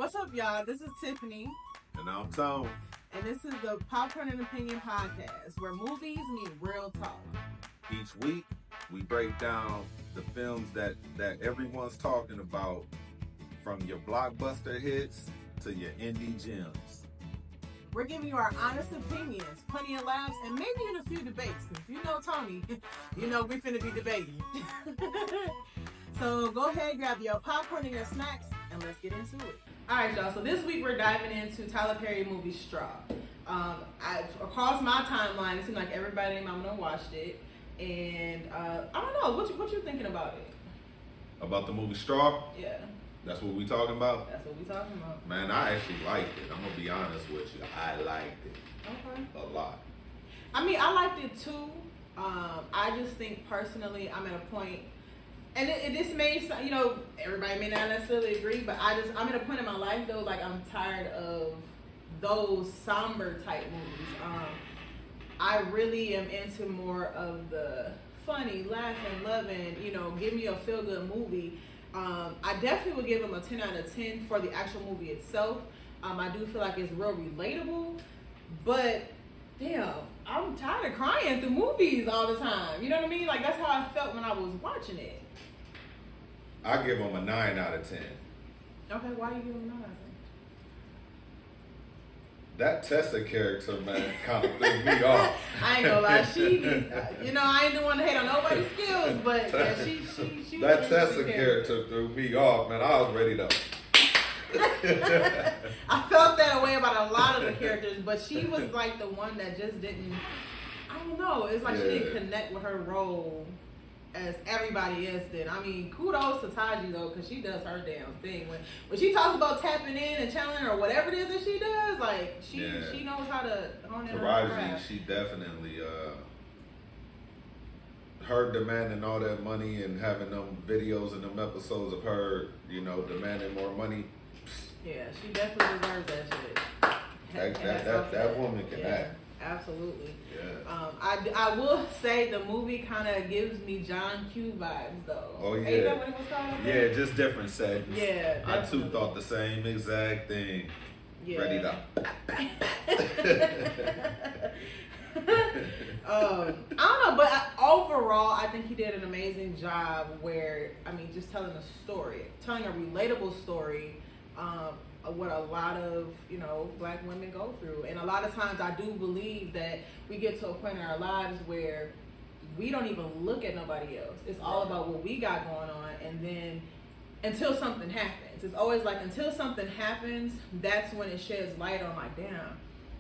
What's up, y'all? This is Tiffany, And I'm Tom. and this is the Popcorn and Opinion podcast, where movies meet real talk. Each week, we break down the films that everyone's talking about, from your blockbuster hits to your indie gems. We're giving you our honest opinions, plenty of laughs, and maybe even a few debates. Because if you know Tony, you know we finna be debating. So go ahead, grab your popcorn and your snacks, and let's get into it. All right, y'all. So this week we're diving into Tyler Perry movie Straw. Across my timeline, it seemed like everybody in my mom watched it, and I don't know what you thinking about it. About the movie Straw? Yeah, That's what we talking about? that's what we talking about. Man, I actually liked it. I'm going to be honest with you. I liked it Okay. a lot. I mean, I liked it too. I just think personally, I'm at a point, and this may, everybody may not necessarily agree, but I'm at a point in my life though, like I'm tired of those somber type movies. I really am into more of the funny, laughing, loving, give me a feel good movie. I definitely would give them a 10 out of 10 for the actual movie itself. I do feel like it's real relatable, but damn, I'm tired of crying through movies all the time. You know what I mean? Like, that's how I felt when I was watching it. I give them a 9 out of 10. Okay, why do you give them 9? That Tessa character, man, kind of threw me off. I ain't gonna lie, she, I ain't the one to hate on nobody's skills, but yeah, she was That a Tessa good character threw me off, man. I was ready to. I felt that way about a lot of the characters, but she was like the one that just didn't. I don't know. It's like she didn't connect with her role as everybody else did. I mean, kudos to Taji though, because she does her damn thing. When she talks about tapping in and channeling or whatever it is that she does, like she knows how to hone in her Taraji, craft. she definitely her demanding all that money and having them videos and them episodes of her, demanding more money. Yeah, she definitely deserves that shit. That woman can act. Absolutely. Yeah. I will say the movie kind of gives me John Q vibes though. Oh yeah. Ain't that what it was called? Yeah, just different settings. Yeah. I Definitely. too thought the same exact thing. Yeah. Ready to. I don't know, but overall, I think he did an amazing job. Just telling telling a relatable story. Of what a lot of black women go through, and a lot of times I do believe that we get to a point in our lives where we don't even look at nobody else. It's all about what we got going on, and then until something happens, it's always like until something happens, that's when it sheds light on like, damn,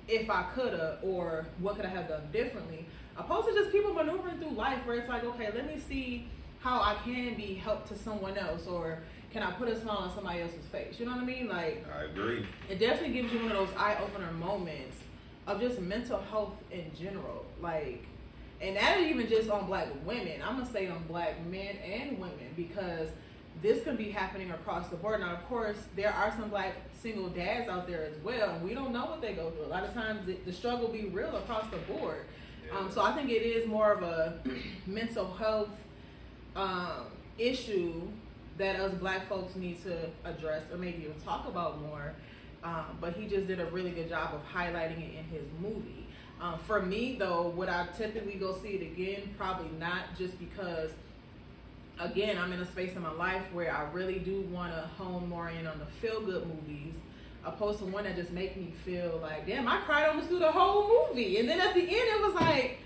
if I coulda, or what could I have done differently, opposed to just people maneuvering through life where it's like, okay, let me see how I can be help to someone else, or can I put a smile on somebody else's face? You know what I mean? Like, I agree. It definitely gives you one of those eye-opener moments of just mental health in general. Like, and that ain't even just on black women. I'm going to say on black men and women, because this could be happening across the board. Now, of course, there are some black single dads out there as well, and we don't know what they go through. A lot of times, the struggle be real across the board. Yeah. So I think it is more of a mental health issue that us black folks need to address, or maybe even talk about more. But he just did a really good job of highlighting it in his movie. For me though, would I typically go see it again? Probably not, just because again, I'm in a space in my life where I really do want to hone more in on the feel-good movies, opposed to one that just make me feel like, damn, I cried almost through the whole movie, and then at the end it was like,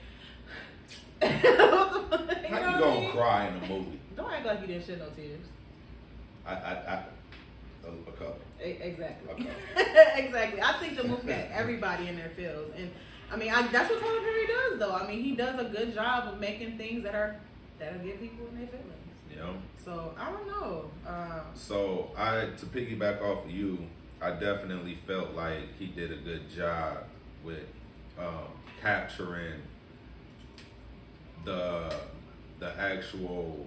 what the fuck? How you gonna cry in a movie? Don't act like you didn't shed no tears. A couple. Exactly. Okay. Exactly. I think the movie got everybody in their feels, and that's what Tyler Perry does, though. He does a good job of making things that'll get people in their feelings. Yeah. So I don't know. So to piggyback off of you, I definitely felt like he did a good job with capturing the actual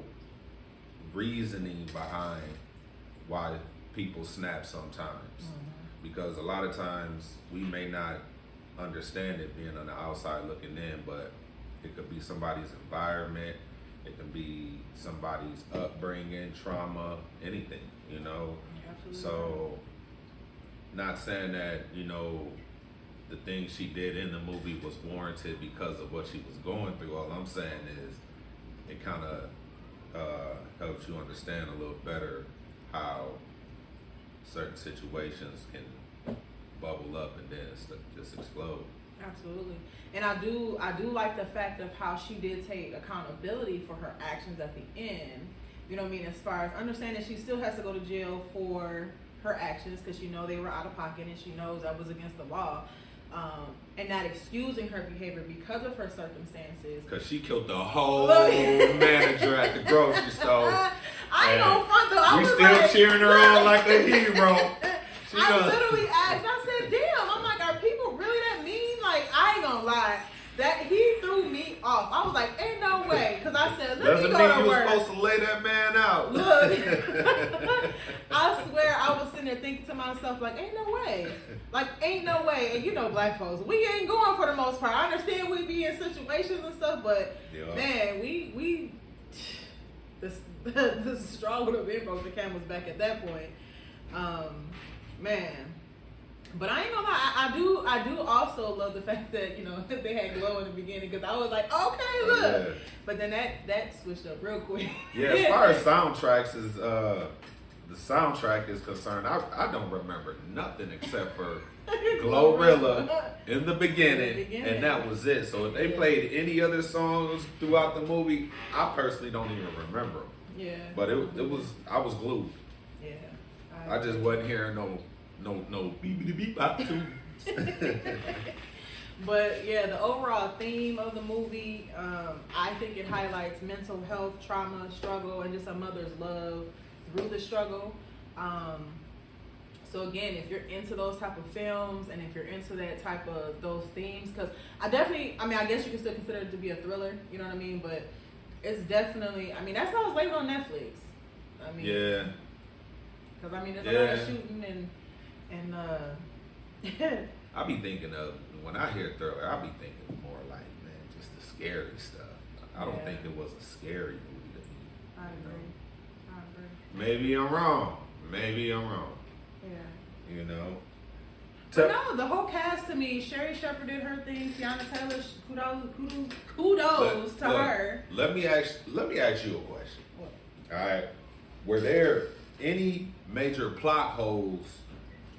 reasoning behind why people snap sometimes. Because a lot of times we may not understand it being on the outside looking in, but it could be somebody's environment, it can be somebody's upbringing, trauma, anything, Absolutely. So not saying that, you know, the things she did in the movie was warranted because of what she was going through. All I'm saying is it kind of helps you understand a little better how certain situations can bubble up and then just explode. Absolutely. And I do like the fact of how she did take accountability for her actions at the end. You know what I mean? As far as understanding she still has to go to jail for her actions because she know they were out of pocket and she knows that was against the law. And not excusing her behavior because of her circumstances. Because she killed the whole manager at the grocery store. I ain't gonna front though. We still cheering her on like a hero. I literally asked, I said, damn, I'm like, are people really that mean? Like, I ain't gonna lie. That he threw me off. I was like, ain't no way. Because I said, let me go to work. Doesn't mean you were supposed to lay that man out. Look, I swear I was sitting there thinking to myself, like, ain't no way. Like, ain't no way. And you know black folks, we ain't going for the most part. I understand we be in situations and stuff, but man, we the straw would have been broke the camel's back at that point. Man. But I ain't gonna lie, I do also love the fact that, you know, they had Glow in the beginning because I was like, okay, look. Yeah. But then that switched up real quick. Yeah, as far as soundtracks is the soundtrack is concerned, I don't remember nothing except for Glorilla in the beginning, and that was it. So if they played any other songs throughout the movie, I personally don't even remember them. Yeah. But it was, I was glued. Yeah. I just wasn't hearing no beep beep bop too. But yeah, the overall theme of the movie, I think it highlights mental health, trauma, struggle, and just a mother's love through the struggle. So again, if you're into those type of films and if you're into that type of those themes, because I guess you can still consider it to be a thriller, you know what I mean? But it's definitely, that's how it's labeled on Netflix. Yeah. Because there's a lot of shooting and I be thinking of, when I hear thriller, I be thinking more like, man, just the scary stuff. I don't think it was a scary movie to me. I agree. Maybe I'm wrong. Yeah. You know? But no, the whole cast to me, Sherry Shepherd did her thing, Tiana Taylor, kudos to her. Let me ask you a question. What? All right. Were there any major plot holes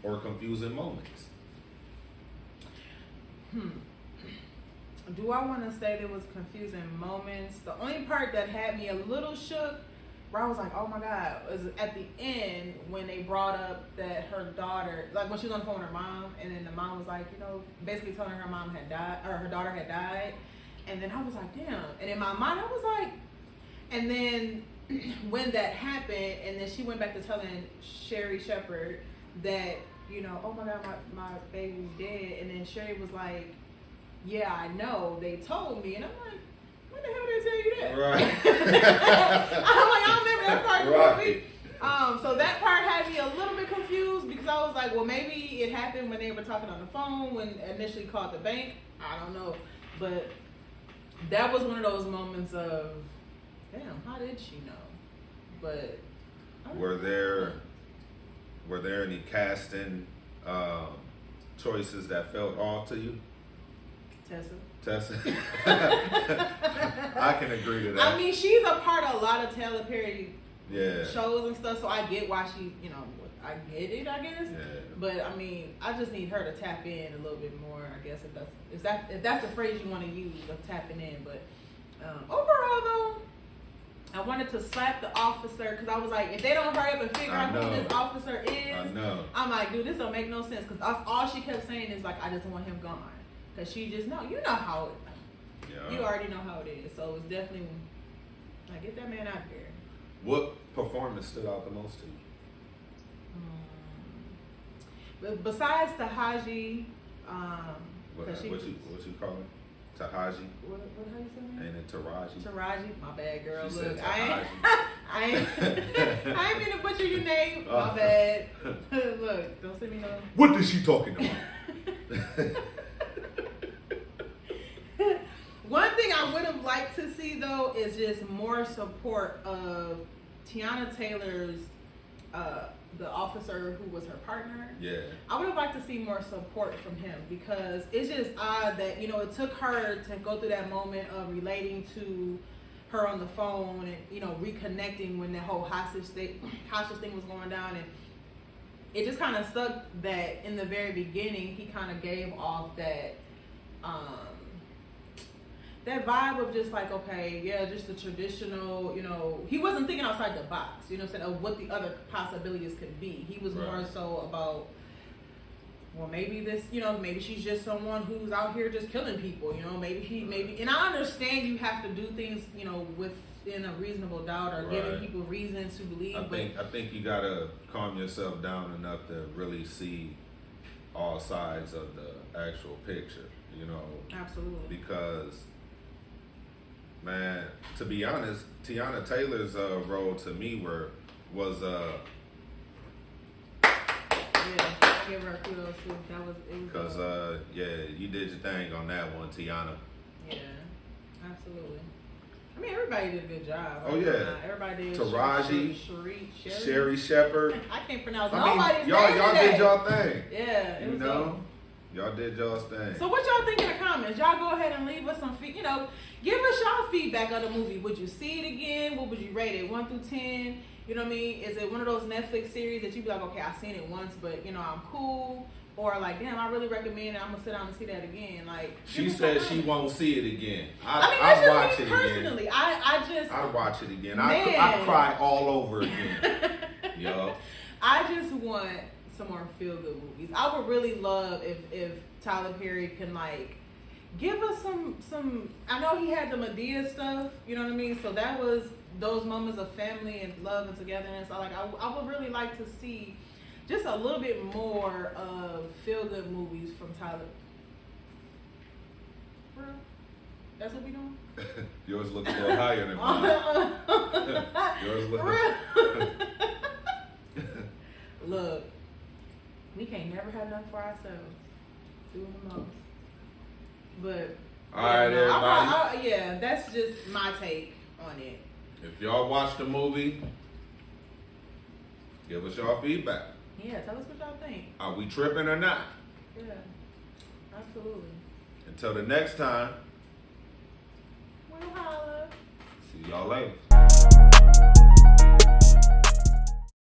or confusing moments? Do I want to say there was confusing moments? The only part that had me a little shook, where I was like, oh my God, was at the end when they brought up that her daughter, like when she was on the phone with her mom, and then the mom was like, basically telling her mom had died, or her daughter had died. And then I was like, damn. And in my mind, I was like, and then when that happened, and then she went back to telling Sherry Shepherd that, oh my God, my baby's dead. And then Sherry was like, yeah, I know, they told me. And I'm like, when the hell did they tell you that? Right. I'm like, I don't remember that part of the movie. So that part had me a little bit confused because I was like, well, maybe it happened when they were talking on the phone when initially called the bank. I don't know. But that was one of those moments of, damn, how did she know? But were there any casting choices that felt off to you? Tessa. I can agree to that. She's a part of a lot of Tyler Perry shows and stuff, so I get why she, I get it, I guess. Yeah. But I just need her to tap in a little bit more, I guess, if that's the phrase you want to use, of tapping in. But overall, though, I wanted to slap the officer because I was like, if they don't hurry up and figure out who this officer is, I'm like, dude, this don't make no sense. Because all she kept saying is like, I just want him gone. Because she just know, you already know how it is. So it's definitely, like, get that man out there. What performance stood out the most to you? Besides Tahaji, what you call him? Tahaji. What how you say that? Ain't it Taraji? Taraji, my bad, girl. She Look, said I ain't mean to butcher your name. My bad. Look, don't send me no. What is she talking about? One thing I would have liked to see though is just more support of Tiana Taylor's the officer who was her partner. Yeah. I would have liked to see more support from him because it's just odd that, you know, it took her to go through that moment of relating to her on the phone and, you know, reconnecting when that whole hostage thing was going down. And it just kind of sucked that in the very beginning, he kind of gave off that, that vibe of just like, okay, yeah, just the traditional, you know, he wasn't thinking outside the box, you know what I'm saying, of what the other possibilities could be. He was more so about, well, maybe this, you know, maybe she's just someone who's out here just killing people, you know, maybe, and I understand you have to do things, you know, within a reasonable doubt or giving people reason to believe. I think you gotta calm yourself down enough to really see all sides of the actual picture, you know. Absolutely. Because, man, to be honest, Tiana Taylor's role to me was yeah, I give her kudos too. because yeah, you did your thing on that one, Tiana. Yeah, absolutely. I mean, everybody did a good job. Oh yeah, everybody did. Taraji, Sherry Shepherd. I can't pronounce y'all nobody's name did y'all thing. Yeah, it you was know, dope. y'all did y'all's thing. So what y'all think in the comments? Y'all go ahead and leave us some you know, give us y'all feedback of the movie. Would you see it again? What would you rate it? 1 through 10? You know what I mean? Is it one of those Netflix series that you be like, okay, I've seen it once, but you know, I'm cool? Or like, damn, I really recommend it. I'm gonna sit down and see that again. Like, she said she won't see it again. I'd watch it personally. again. I'd watch it again. I'd cry all over again. Yo. I just want some more feel good movies. I would really love if Tyler Perry can like give us some. I know he had the Medea stuff. You know what I mean? So that was those moments of family and love and togetherness. I would really like to see just a little bit more of feel-good movies from Tyler. Bro, that's what we doing? Yours looks a little higher than mine. Yours looks. Look, we can't never have nothing for ourselves. Doing the most. But all right, everybody. Yeah, that's just my take on it. If y'all watch the movie, give us y'all feedback. Yeah, tell us what y'all think. Are we tripping or not? Yeah, absolutely. Until the next time, we'll holla. see y'all later.